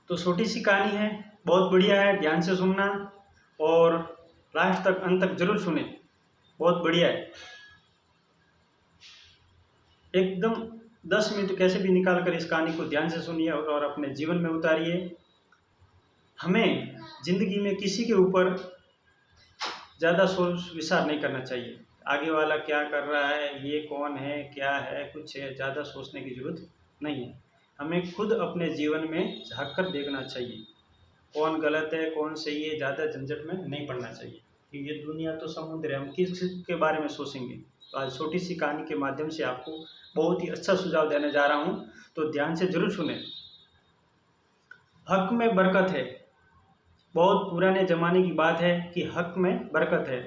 तो छोटी सी कहानी है, बहुत बढ़िया है, ध्यान से सुनना और लास्ट तक अंत तक जरूर सुने, बहुत बढ़िया है। एकदम 10 मिनट कैसे भी निकाल कर इस कहानी को ध्यान से सुनिए और अपने जीवन में उतारिए। हमें जिंदगी में किसी के ऊपर ज़्यादा सोच विचार नहीं करना चाहिए, आगे वाला क्या कर रहा है, ये कौन है, क्या है, कुछ है, ज़्यादा सोचने की ज़रूरत नहीं है। हमें खुद अपने जीवन में झांक कर देखना चाहिए, कौन गलत है कौन सही है, ज़्यादा झंझट में नहीं पड़ना चाहिए कि ये दुनिया तो समुद्र है, हम किस के बारे में सोचेंगे। तो आज छोटी सी कहानी के माध्यम से आपको बहुत ही अच्छा सुझाव देने जा रहा हूँ, तो ध्यान से जरूर सुने। हक में बरकत है। बहुत पुराने ज़माने की बात है कि हक में बरकत है।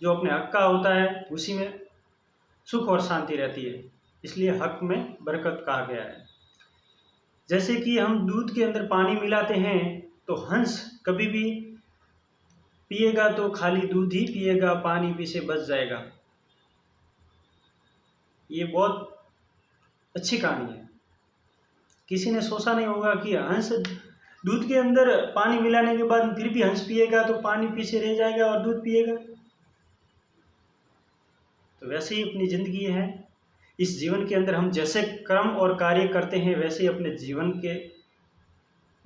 जो अपने हक का होता है उसी में सुख और शांति रहती है, इसलिए हक में बरकत कहा गया है। जैसे कि हम दूध के अंदर पानी मिलाते हैं तो हंस कभी भी पिएगा तो खाली दूध ही पिएगा, पानी पी से बच जाएगा। ये बहुत अच्छी कहानी है। किसी ने सोचा नहीं होगा कि हंस दूध के अंदर पानी मिलाने के बाद फिर भी हंस पिएगा तो पानी पी से रह जाएगा और दूध पिएगा। तो वैसे ही अपनी जिंदगी है, इस जीवन के अंदर हम जैसे कर्म और कार्य करते हैं वैसे ही अपने जीवन के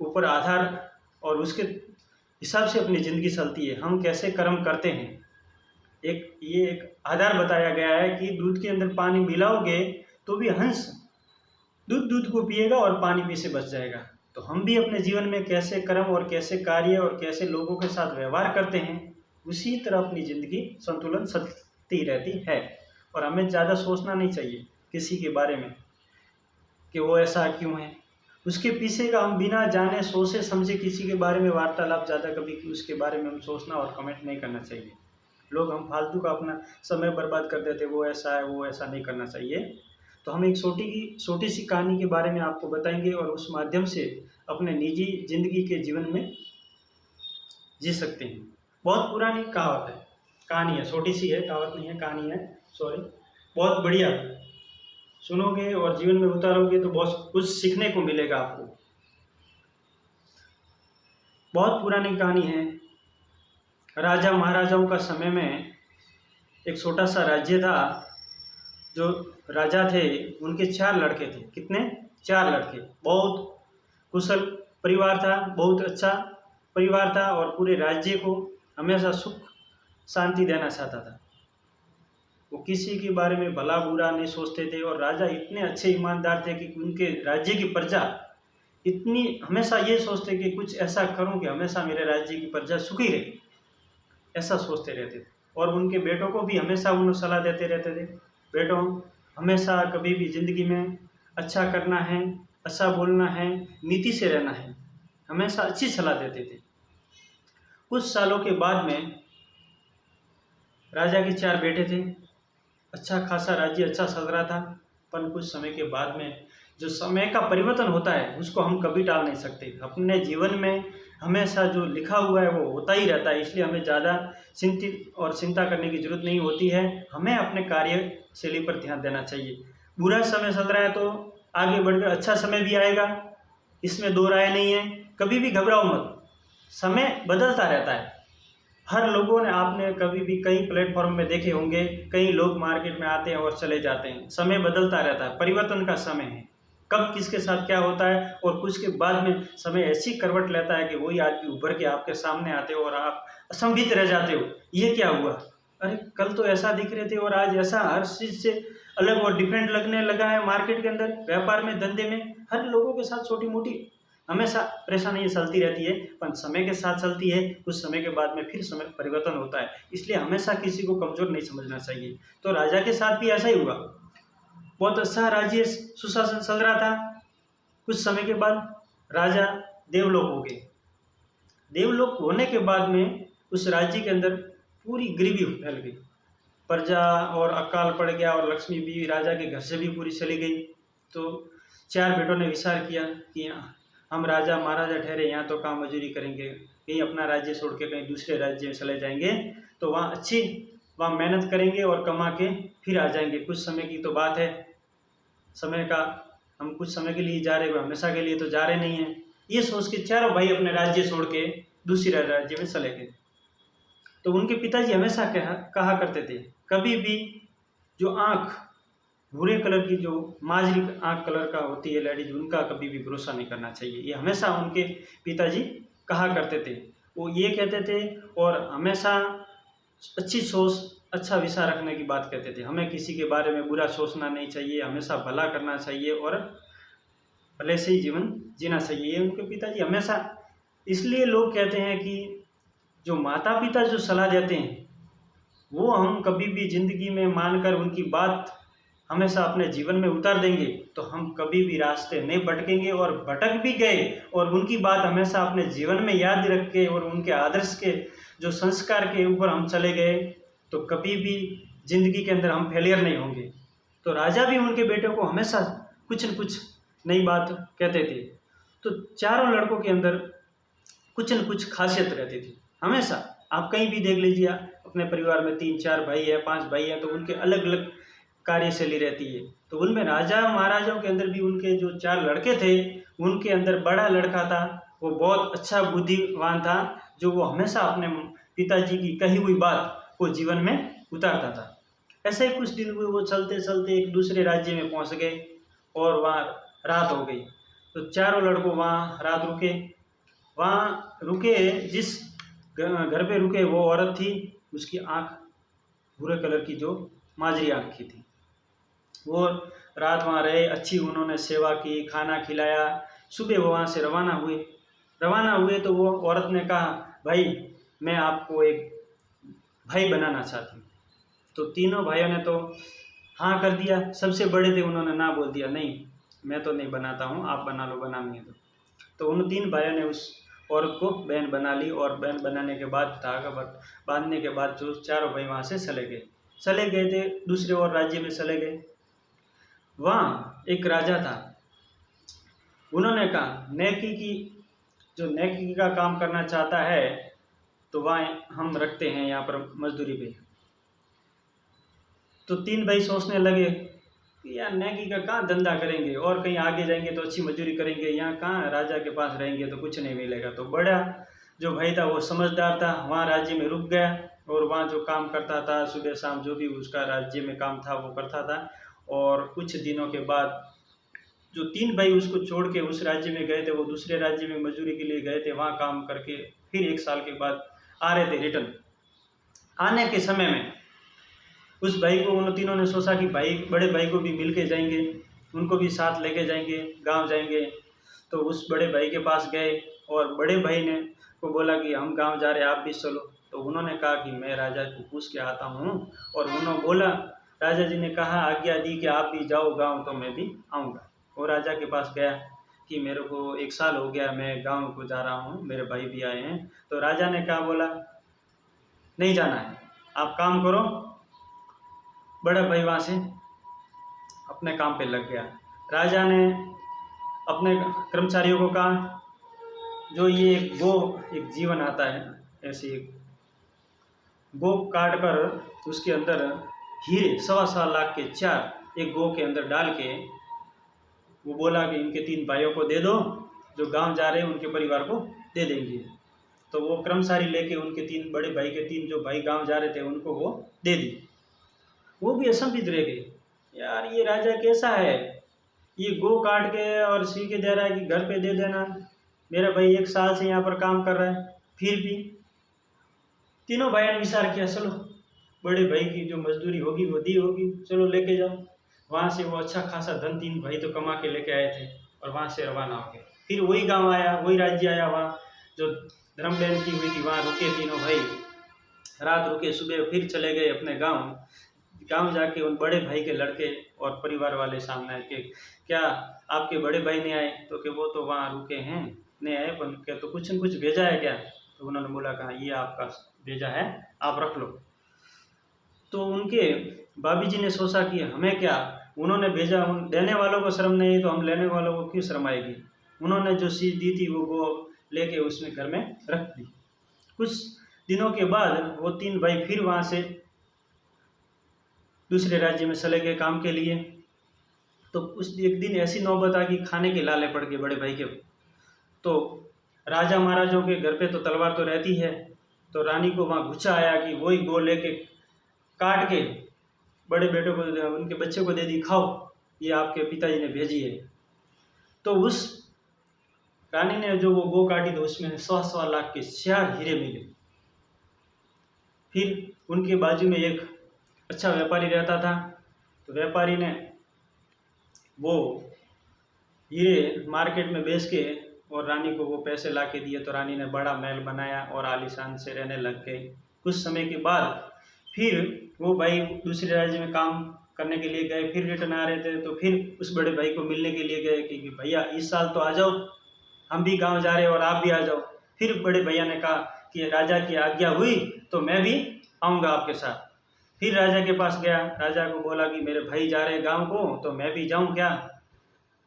ऊपर आधार और उसके हिसाब से अपनी ज़िंदगी चलती है। हम कैसे कर्म करते हैं, ये एक आधार बताया गया है कि दूध के अंदर पानी मिलाओगे तो भी हंस दूध को पिएगा और पानी पी से बच जाएगा। तो हम भी अपने जीवन में कैसे कर्म और कैसे कार्य और कैसे लोगों के साथ व्यवहार करते हैं, उसी तरह अपनी ज़िंदगी संतुलन चलती रहती है। और हमें ज़्यादा सोचना नहीं चाहिए किसी के बारे में कि वो ऐसा क्यों है, उसके पीछे का हम बिना जाने सोचे समझे किसी के बारे में वार्तालाप ज़्यादा कभी उसके बारे में हम सोचना और कमेंट नहीं करना चाहिए। लोग हम फालतू का अपना समय बर्बाद कर देते, वो ऐसा है वो ऐसा नहीं करना चाहिए। तो हम एक छोटी सी कहानी के बारे में आपको बताएंगे और उस माध्यम से अपने निजी जिंदगी के जीवन में जी सकते हैं। बहुत पुरानी कहावत है, कहानी है, छोटी सी है, कहावत नहीं है, कहानी है, सॉरी। बहुत बढ़िया, सुनोगे और जीवन में उतारोगे तो बहुत कुछ सीखने को मिलेगा आपको। बहुत पुरानी कहानी है। राजा महाराजाओं का समय में एक छोटा सा राज्य था। जो राजा थे उनके 4 लड़के थे। कितने? 4 लड़के। बहुत कुशल परिवार था, बहुत अच्छा परिवार था और पूरे राज्य को हमेशा सुख शांति देना चाहता था। वो किसी के बारे में भला बुरा नहीं सोचते थे और राजा इतने अच्छे ईमानदार थे कि उनके राज्य की प्रजा इतनी हमेशा ये सोचते कि कुछ ऐसा करूं कि हमेशा मेरे राज्य की प्रजा सुखी रहे, ऐसा सोचते रहते थे। और उनके बेटों को भी हमेशा उन्हें सलाह देते रहते थे, बेटों हमेशा कभी भी ज़िंदगी में अच्छा करना है, अच्छा बोलना है, नीति से रहना है, हमेशा अच्छी सलाह देते थे। कुछ सालों के बाद में राजा के 4 बेटे थे। अच्छा खासा राज्य अच्छा चल रहा था, पर कुछ समय के बाद में जो समय का परिवर्तन होता है उसको हम कभी टाल नहीं सकते। अपने जीवन में हमेशा जो लिखा हुआ है वो होता ही रहता है, इसलिए हमें ज़्यादा चिंतित और चिंता करने की ज़रूरत नहीं होती है। हमें अपने कार्यशैली पर ध्यान देना चाहिए। बुरा समय चल रहा है तो आगे बढ़कर अच्छा समय भी आएगा, इसमें दो राय नहीं है। कभी भी घबराओ मत, समय बदलता रहता है। हर लोगों ने, आपने कभी भी कई प्लेटफॉर्म में देखे होंगे, कई लोग मार्केट में आते हैं और चले जाते हैं। समय बदलता रहता है, परिवर्तन का समय है, कब किसके साथ क्या होता है। और कुछ के बाद में समय ऐसी करवट लेता है कि वही आदमी उभर के आपके सामने आते हो और आप असंभित रह जाते हो, ये क्या हुआ, अरे कल तो ऐसा दिख रहे थे और आज ऐसा। हर चीज़ से अलग और डिफरेंट लगने लगा है मार्केट के अंदर, व्यापार में, धंधे में, हर लोगों के साथ छोटी मोटी हमेशा परेशानी चलती रहती है, पर समय के साथ चलती है। कुछ समय के बाद में फिर समय परिवर्तन होता है, इसलिए हमेशा किसी को कमज़ोर नहीं समझना चाहिए। तो राजा के साथ भी ऐसा ही हुआ। बहुत अच्छा राज्य सुशासन चल रहा था। कुछ समय के बाद राजा देवलोक हो गए। देवलोक होने के बाद में उस राज्य के अंदर पूरी गरीबी फैल गई, प्रजा और अकाल पड़ गया और लक्ष्मी भी राजा के घर से भी पूरी चली गई। तो 4 बेटों ने विचार किया कि हम राजा महाराजा ठहरे, यहाँ तो काम मजूरी करेंगे, कहीं अपना राज्य छोड़ के कहीं दूसरे राज्य में चले जाएंगे तो वहाँ मेहनत करेंगे और कमा के फिर आ जाएंगे। कुछ समय की तो बात है, समय का, हम कुछ समय के लिए जा रहे हैं, हमेशा के लिए तो जा रहे नहीं हैं। ये सोच के चारों भाई अपने राज्य छोड़ के दूसरे राज्य में चले गए। तो उनके पिताजी हमेशा कहा करते थे, कभी भी जो आँख भूरे कलर की, जो माजरी आँख कलर का होती है लेडीज, उनका कभी भी भरोसा नहीं करना चाहिए। ये हमेशा उनके पिताजी कहा करते थे। वो ये कहते थे और हमेशा अच्छी सोच, अच्छा विचार रखने की बात कहते थे। हमें किसी के बारे में बुरा सोचना नहीं चाहिए, हमेशा भला करना चाहिए और भले से ही जीवन जीना चाहिए। ये उनके पिताजी हमेशा, इसलिए लोग कहते हैं कि जो माता पिता जो सलाह देते हैं वो हम कभी भी ज़िंदगी में मानकर उनकी बात हमेशा अपने जीवन में उतार देंगे तो हम कभी भी रास्ते नहीं भटकेंगे। और भटक भी गए और उनकी बात हमेशा अपने जीवन में याद रख के और उनके आदर्श के जो संस्कार के ऊपर हम चले गए तो कभी भी ज़िंदगी के अंदर हम फेलियर नहीं होंगे। तो राजा भी उनके बेटे को हमेशा कुछ न कुछ नई बात कहते थे। तो चारों लड़कों के अंदर कुछ न कुछ खासियत रहती थी हमेशा। आप कहीं भी देख लीजिए, अपने परिवार में 3-4 भाई है, 5 भाई है, तो उनके अलग अलग कार्यशैली रहती है। तो उनमें राजा महाराजाओं के अंदर भी उनके जो 4 लड़के थे, उनके अंदर बड़ा लड़का था, वो बहुत अच्छा बुद्धिमान था, जो वो हमेशा अपने पिताजी की कही हुई बात को जीवन में उतारता था। ऐसे ही कुछ दिन हुए, वो चलते चलते एक दूसरे राज्य में पहुंच गए और वहाँ रात हो गई। तो चारों लड़कों वहाँ रात रुके। वहाँ रुके, जिस घर पे रुके वो औरत थी, उसकी आँख भूरे कलर की जो माजरी आँख की थी। वो रात वहाँ रहे, अच्छी उन्होंने सेवा की, खाना खिलाया। सुबह वो वहाँ से रवाना हुए तो वो औरत ने कहा, भाई मैं आपको एक भाई बनाना चाहती हूँ। तो तीनों भाइयों ने तो हाँ कर दिया। सबसे बड़े थे, उन्होंने ना बोल दिया, नहीं मैं तो नहीं बनाता हूँ, आप बना लो, बनानी है तो उन 3 भाइयों ने उस औरत को बहन बना ली। और बहन बनाने के बाद, धागा बांधने के बाद जो चारों भाई वहाँ से चले गए थे, दूसरे और राज्य में चले गए। वहाँ एक राजा था, उन्होंने कहा जो नेकी का काम करना चाहता है तो वहाँ हम रखते हैं यहाँ पर मजदूरी पे। तो 3 भाई सोचने लगे कि यार नेकी का कहाँ धंधा करेंगे, और कहीं आगे जाएंगे तो अच्छी मजदूरी करेंगे, यहाँ कहाँ राजा के पास रहेंगे तो कुछ नहीं मिलेगा। तो बड़ा जो भाई था वो समझदार था, वहाँ राज्य में रुक गया और वहाँ जो काम करता था, सुबह शाम जो भी उसका राज्य में काम था वो करता था। और कुछ दिनों के बाद जो 3 भाई उसको छोड़ के उस राज्य में गए थे, वो दूसरे राज्य में मजदूरी के लिए गए थे। वहाँ काम करके फिर 1 साल के बाद आ रहे थे रिटर्न। आने के समय में उस भाई को, उन तीनों ने सोचा कि भाई बड़े भाई को भी मिल के जाएंगे, उनको भी साथ लेके जाएंगे, गांव जाएंगे। तो उस बड़े भाई के पास गए और बड़े भाई ने को बोला कि हम गांव जा रहे हैं, आप भी चलो। तो उन्होंने कहा कि मैं राजा को पूछ के आता हूँ। और उन्होंने बोला, राजा जी ने कहा, आज्ञा दी कि आप भी जाओ गाँव तो मैं भी आऊँगा। वो राजा के पास गया कि मेरे को 1 साल हो गया, मैं गाँव को जा रहा हूँ, मेरे भाई भी आए हैं। तो राजा ने कहा, बोला नहीं जाना है, आप काम करो। बड़ा भाई वहाँ से अपने काम पे लग गया। राजा ने अपने कर्मचारियों को कहा, जो ये एक जीवन आता है, ऐसे एक गो काट कर उसके अंदर हीरे 1.25 लाख के 4 एक गो के अंदर डाल के, वो बोला कि इनके 3 भाइयों को दे दो, जो गांव जा रहे हैं उनके परिवार को दे देंगे। तो वो कर्मचारी लेके उनके 3 बड़े भाई के 3 जो भाई गांव जा रहे थे उनको वो दे दी। वो भी असंभित रह गए, यार ये राजा कैसा है, ये गो काट के और सी के दे रहा है कि घर पे दे देना, मेरा भाई 1 साल से यहाँ पर काम कर रहा है। फिर भी तीनों भाइयों ने विचार किया, चलो बड़े भाई की जो मजदूरी होगी वो दी होगी, चलो लेके जाओ। वहाँ से वो अच्छा खासा धन 3 भाई तो कमा के लेके आए थे और वहाँ से रवाना हो गए। फिर वही गांव आया, वही राज्य आया, वहाँ जो धर्मबेन की हुई थी वहाँ रुके तीनों भाई, रात रुके, सुबह फिर चले गए अपने गांव जाके उन बड़े भाई के लड़के और परिवार वाले सामने आए कि क्या आपके बड़े भाई नहीं आए? तो कि वो तो वहाँ रुके हैं, नहीं आए, पर क्या तो कुछ न कुछ भेजा है क्या? तो उन्होंने बोला, कहा ये आपका भेजा है, आप रख लो। तो उनके भाभी जी ने सोचा कि हमें क्या, उन्होंने भेजा, उन देने वालों को शर्म नहीं तो हम लेने वालों को क्यों शर्म आएगी। उन्होंने जो चीज़ दी थी वो लेके उसमें घर में रख दी। कुछ दिनों के बाद वो 3 भाई फिर वहाँ से दूसरे राज्य में चले गए काम के लिए। तो उस एक दिन ऐसी नौबत आ गई, खाने के लाले पड़ गए बड़े भाई के। तो राजा महाराजाओं के घर पे तो तलवार तो रहती है, तो रानी को वहाँ गुस्सा आया कि वही गो लेके काट के बड़े बेटे को, उनके बच्चे को दे दी, खाओ, ये आपके पिताजी ने भेजी है। तो उस रानी ने जो वो गो काटी तो उसमें 100-100 लाख के 4 हीरे मिले। फिर उनके बाजू में एक अच्छा व्यापारी रहता था, तो व्यापारी ने वो हीरे मार्केट में बेच के और रानी को वो पैसे ला के दिए, तो रानी ने बड़ा महल बनाया और आलीशान से रहने लग गए। कुछ समय के बाद फिर वो भाई दूसरे राज्य में काम करने के लिए गए, फिर रिटर्न आ रहे थे, तो फिर उस बड़े भाई को मिलने के लिए गए कि भैया इस साल तो आ जाओ, हम भी गांव जा रहे हैं और आप भी आ जाओ। फिर बड़े भैया ने कहा कि राजा की आज्ञा हुई तो मैं भी आऊँगा आपके साथ। फिर राजा के पास गया, राजा को बोला कि मेरे भाई जा रहे हैं गाँव को, तो मैं भी जाऊँ क्या?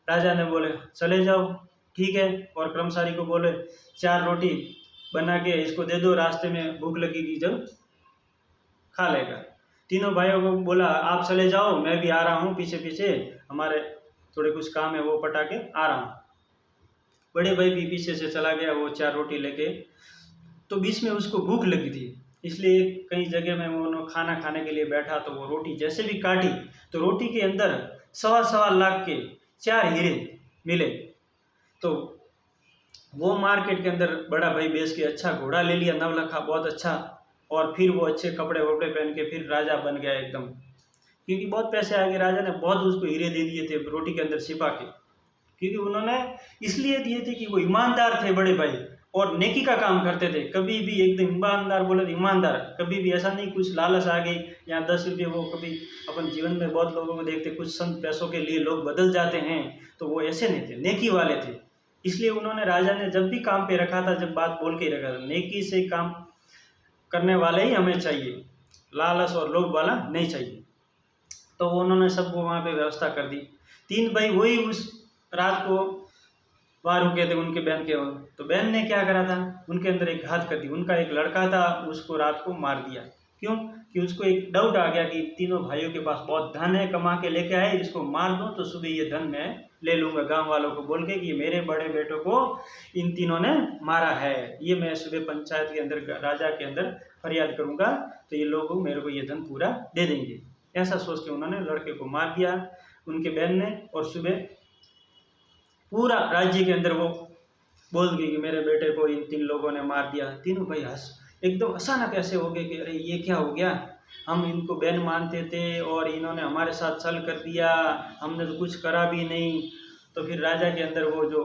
राजा ने बोले चले जाओ, ठीक है। और कर्मचारी को बोले 4 रोटी बना के इसको दे दो, रास्ते में भूख लगेगी जब खा लेगा। तीनों भाइयों को बोला आप चले जाओ, मैं भी आ रहा हूँ पीछे पीछे, हमारे थोड़े कुछ काम है वो पटा के आ रहा हूँ। बड़े भाई भी पीछे से चला गया वो 4 रोटी लेके। तो बीच में उसको भूख लगी थी, इसलिए कई जगह में वो खाना खाने के लिए बैठा, तो वो रोटी जैसे भी काटी तो रोटी के अंदर 1.25 लाख के 4 हीरे मिले। तो वो मार्केट के अंदर बड़ा भाई बेच के अच्छा घोड़ा ले लिया, 9 लाख, बहुत अच्छा। और फिर वो अच्छे कपड़े वपड़े पहन के फिर राजा बन गया एकदम, क्योंकि बहुत पैसे आ गए। राजा ने बहुत उसको हीरे दे दिए थे रोटी के अंदर छिपा के, क्योंकि उन्होंने इसलिए दिए थे कि वो ईमानदार थे बड़े भाई और नेकी का काम करते थे। कभी भी एकदम ईमानदार, बोले ईमानदार, कभी भी ऐसा नहीं कुछ लालच आ गई या 10 रुपये। वो कभी अपन जीवन में बहुत लोगों को देखते, कुछ संत पैसों के लिए लोग बदल जाते हैं, तो वो ऐसे नहीं थे, नेकी वाले थे। इसलिए उन्होंने, राजा ने जब भी काम पे रखा था, जब बात बोल के रखा था, नेकी से काम करने वाले ही हमें चाहिए, लालच और लोभ वाला नहीं चाहिए। तो उन्होंने सबको वहाँ पे व्यवस्था कर दी। 3 भाई वही उस रात को वहाँ रुके थे उनके बहन के वहाँ। तो बहन ने क्या करा था, उनके अंदर एक घात कर दी। उनका एक लड़का था, उसको रात को मार दिया। क्यों? कि उसको एक डाउट आ गया कि तीनों भाइयों के पास बहुत धन है, कमा के लेके आए, इसको मार दो तो सुबह ये धन मैं ले लूँगा, गांव वालों को बोल के कि मेरे बड़े बेटों को इन तीनों ने मारा है, ये मैं सुबह पंचायत के अंदर, राजा के अंदर फरियाद करूँगा, तो ये लोग मेरे को ये धन पूरा दे देंगे। ऐसा सोच के उन्होंने लड़के को मार दिया उनके बहन ने। और सुबह पूरा राज्य के अंदर वो बोल गई कि मेरे बेटे को इन 3 लोगों ने मार दिया। तीनों भाई एकदम अचानक ऐसे हो गए कि अरे ये क्या हो गया, हम इनको बहन मानते थे और इन्होंने हमारे साथ छल कर दिया, हमने तो कुछ करा भी नहीं। तो फिर राजा के अंदर वो जो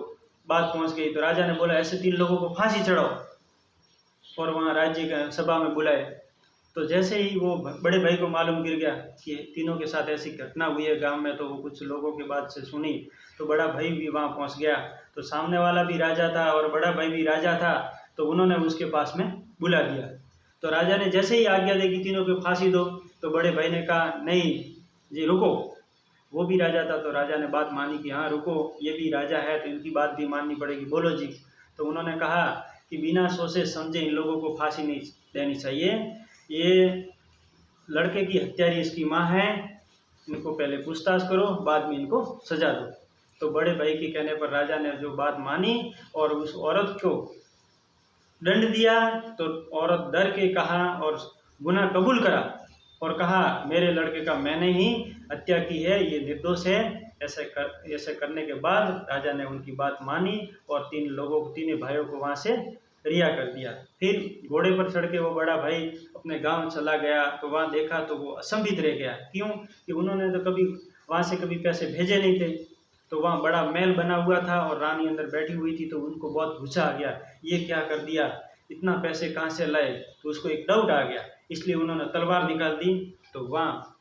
बात पहुंच गई, तो राजा ने बोला ऐसे 3 लोगों को फांसी चढ़ाओ, और वहाँ राज्य का सभा में बुलाए। तो जैसे ही वो बड़े भाई को मालूम गिर गया कि तीनों के साथ ऐसी घटना हुई है गांव में, तो वो कुछ लोगों के बात से सुनी, तो बड़ा भाई भी वहाँ पहुँच गया। तो सामने वाला भी राजा था और बड़ा भाई भी राजा था, तो उन्होंने उसके पास में बुला दिया। तो राजा ने जैसे ही आज्ञा दी कि तीनों को फांसी दो, तो बड़े भाई ने कहा नहीं जी रुको। वो भी राजा था, तो राजा ने बात मानी कि हाँ रुको, ये भी राजा है तो इनकी बात भी माननी पड़ेगी, बोलो जी। तो उन्होंने कहा कि बिना सोचे समझे इन लोगों को फांसी नहीं देनी चाहिए, ये लड़के की हत्यारी इसकी माँ है, इनको पहले पूछताछ करो, बाद में इनको सजा दो। तो बड़े भाई के कहने पर राजा ने जो बात मानी और उस औरत को दंड दिया। तो औरत डर के कहा और गुनाह कबूल करा और कहा मेरे लड़के का मैंने ही हत्या की है, ये निर्दोष है। ऐसे करने के बाद राजा ने उनकी बात मानी और 3 भाइयों को वहाँ से रिहा कर दिया। फिर घोड़े पर चढ़ के वो बड़ा भाई अपने गांव चला गया। तो वहाँ देखा तो वो असंभित रह गया। क्यों? कि उन्होंने तो कभी वहाँ से कभी पैसे भेजे नहीं थे। तो वहाँ बड़ा महल बना हुआ था और रानी अंदर बैठी हुई थी, तो उनको बहुत गुस्सा आ गया, ये क्या कर दिया, इतना पैसे कहाँ से लाए। तो उसको एक डाउट आ गया, इसलिए उन्होंने तलवार निकाल दी। तो वहाँ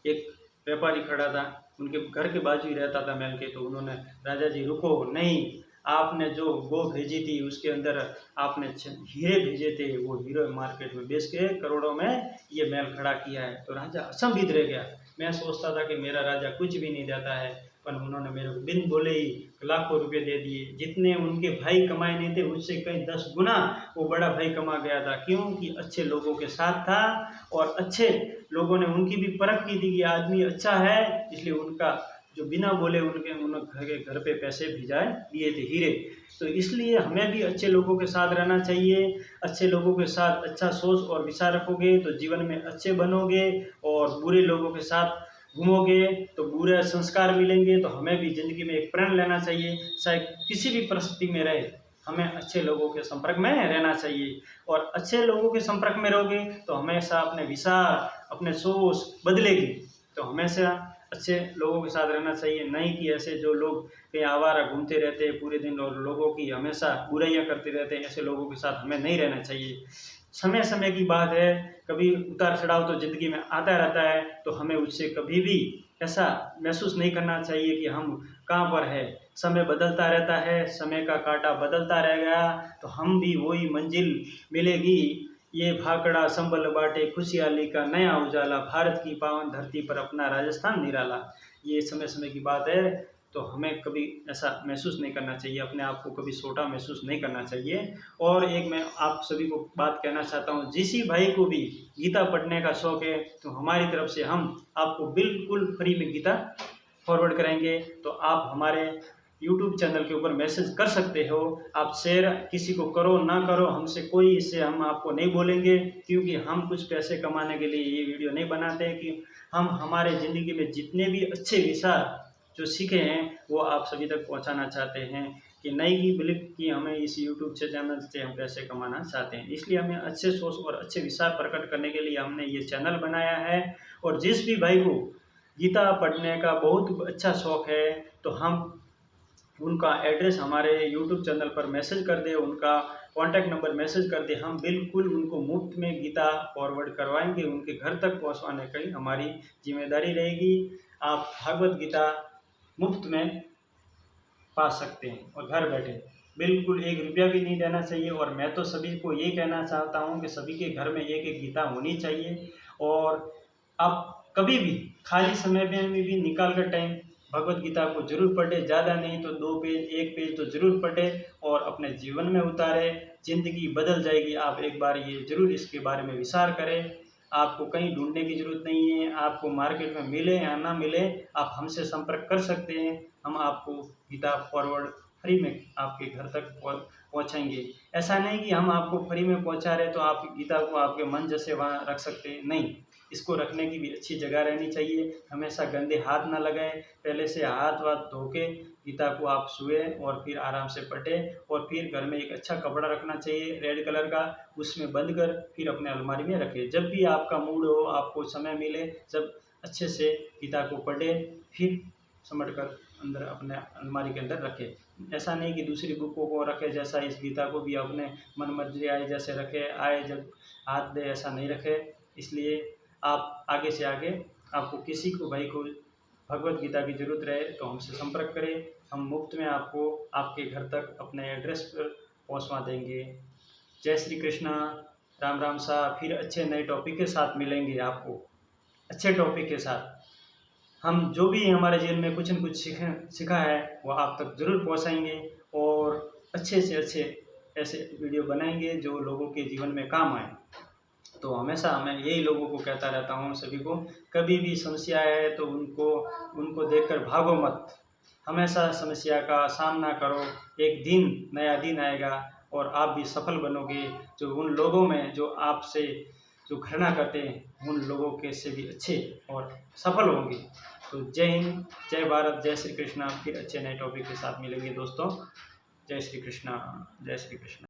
एक व्यापारी खड़ा था, उनके घर के बाजू ही रहता था महल के। तो उन्होंने, राजा जी रुको, नहीं, आपने जो गो भेजी थी उसके अंदर आपने हीरे भेजे थे, वो हीरे मार्केट में बेच के करोड़ों में ये महल खड़ा किया है। तो राजा असंभित रह गया। मैं सोचता था कि मेरा राजा कुछ भी नहीं देता है, पर उन्होंने मेरे को बिन बोले ही लाखों रुपए दे दिए। जितने उनके भाई कमाए नहीं थे उससे कहीं 10 गुना वो बड़ा भाई कमा गया था। क्यों? कि अच्छे लोगों के साथ था और अच्छे लोगों ने उनकी भी परख की थी कि आदमी अच्छा है, इसलिए उनका जो बिना बोले उनके घर पे पैसे भिजाए दिए थे, हीरे। तो इसलिए हमें भी अच्छे लोगों के साथ रहना चाहिए। अच्छे लोगों के साथ अच्छा सोच और विचार रखोगे तो जीवन में अच्छे बनोगे, और बुरे लोगों के साथ घूमोगे तो बुरे संस्कार मिलेंगे। तो हमें भी ज़िंदगी में एक प्रण लेना चाहिए, चाहे किसी भी परिस्थिति में रहे, हमें अच्छे लोगों के संपर्क में रहना चाहिए। और अच्छे लोगों के संपर्क में रहोगे तो हमेशा अपने विचार, अपने सोच बदलेगी। तो हमेशा अच्छे लोगों के साथ रहना चाहिए, नहीं कि ऐसे जो लोग कहीं आवारा घूमते रहते हैं पूरे दिन और लोगों की हमेशा बुराइयां करते रहते हैं, ऐसे लोगों के साथ हमें नहीं रहना चाहिए। समय समय की बात है, कभी उतार चढ़ाव तो ज़िंदगी में आता रहता है, तो हमें उससे कभी भी ऐसा महसूस नहीं करना चाहिए कि हम कहाँ पर है। समय बदलता रहता है, समय का कांटा बदलता रहेगा, तो हम भी वही मंजिल मिलेगी। ये भाखड़ा संभल बाटे खुशहाली का नया उजाला, भारत की पावन धरती पर अपना राजस्थान निराला। ये समय समय की बात है, तो हमें कभी ऐसा महसूस नहीं करना चाहिए, अपने आप को कभी छोटा महसूस नहीं करना चाहिए। और एक मैं आप सभी को बात कहना चाहता हूँ, जिस भाई को भी गीता पढ़ने का शौक़ है तो हमारी तरफ से हम आपको बिल्कुल फ्री में गीता फॉरवर्ड करेंगे। तो आप हमारे यूट्यूब चैनल के ऊपर मैसेज कर सकते हो। आप शेयर किसी को करो ना करो, हमसे कोई इससे हम आपको नहीं बोलेंगे, क्योंकि हम कुछ पैसे कमाने के लिए ये वीडियो नहीं बनाते हैं। कि हम हमारे ज़िंदगी में जितने भी अच्छे विचार जो सीखे हैं वो आप सभी तक पहुंचाना चाहते हैं, कि नहीं कि बिलीव कि हमें इस यूट्यूब चैनल से हम पैसे कमाना चाहते हैं। इसलिए हमें अच्छे सोच और अच्छे विचार प्रकट करने के लिए हमने ये चैनल बनाया है। और जिस भी भाई को गीता पढ़ने का बहुत अच्छा शौक़ है, तो हम उनका एड्रेस हमारे यूट्यूब चैनल पर मैसेज कर दें, उनका कॉन्टैक्ट नंबर मैसेज कर दें, हम बिल्कुल उनको मुफ्त में गीता फॉरवर्ड करवाएंगे, उनके घर तक पहुंचवाने की हमारी जिम्मेदारी रहेगी। आप भगवत गीता मुफ्त में पा सकते हैं और घर बैठे, बिल्कुल 1 रुपया भी नहीं देना चाहिए। और मैं तो सभी को ये कहना चाहता हूँ कि सभी के घर में एक एक गीता होनी चाहिए। और आप कभी भी खाली समय में भी निकाल कर टाइम भगवत गीता को जरूर पढ़े, ज़्यादा नहीं तो 2 पेज 1 पेज तो जरूर पढ़े और अपने जीवन में उतारे, ज़िंदगी बदल जाएगी। आप एक बार ये जरूर इसके बारे में विचार करें। आपको कहीं ढूंढने की ज़रूरत नहीं है, आपको मार्केट में मिले या ना मिले, आप हमसे संपर्क कर सकते हैं। हम आपको गीता फॉरवर्ड फ्री में आपके घर तक पहुंचाएंगे। ऐसा नहीं कि हम आपको फ्री में पहुंचा रहे तो आप गीता को आपके मन जैसे वहाँ रख सकते हैं, नहीं। इसको रखने की भी अच्छी जगह रहनी चाहिए, हमेशा गंदे हाथ ना लगाएं। पहले से हाथ वाथ धो के गीता को आप सोए और फिर आराम से पढ़ें। और फिर घर में एक अच्छा कपड़ा रखना चाहिए रेड कलर का, उसमें बंद कर फिर अपने अलमारी में रखें। जब भी आपका मूड हो, आपको समय मिले, जब अच्छे से गीता को पढ़े, फिर समझ कर अंदर अपने अलमारी के अंदर रखें। ऐसा नहीं कि दूसरी बुकों को रखे जैसा इस गीता को भी अपने मन मर्जी आए जैसे रखे, आए जब हाथ दे, ऐसा नहीं रखे। इसलिए आप आगे से आगे आपको किसी को भाई को भगवत गीता की ज़रूरत रहे तो हमसे संपर्क करें, हम मुफ्त में आपको आपके घर तक अपने एड्रेस पर पहुंचवा देंगे। जय श्री कृष्णा, राम राम साहब। फिर अच्छे नए टॉपिक के साथ मिलेंगे, आपको अच्छे टॉपिक के साथ। हम जो भी हमारे जीवन में कुछ न कुछ सीखा है वो आप तक ज़रूर पहुंचाएंगे और अच्छे से अच्छे ऐसे वीडियो बनाएंगे जो लोगों के जीवन में काम आए। तो हमेशा मैं यही लोगों को कहता रहता हूँ सभी को, कभी भी समस्या है तो उनको देखकर भागो मत, हमेशा समस्या का सामना करो। एक दिन नया दिन आएगा और आप भी सफल बनोगे। जो उन लोगों में जो आपसे जो घृणा करते हैं उन लोगों के से भी अच्छे और सफल होंगे। तो जय हिंद, जय भारत, जय श्री कृष्णा। फिर अच्छे नए टॉपिक के साथ मिलेंगे दोस्तों। जय श्री कृष्णा, जय श्री कृष्णा।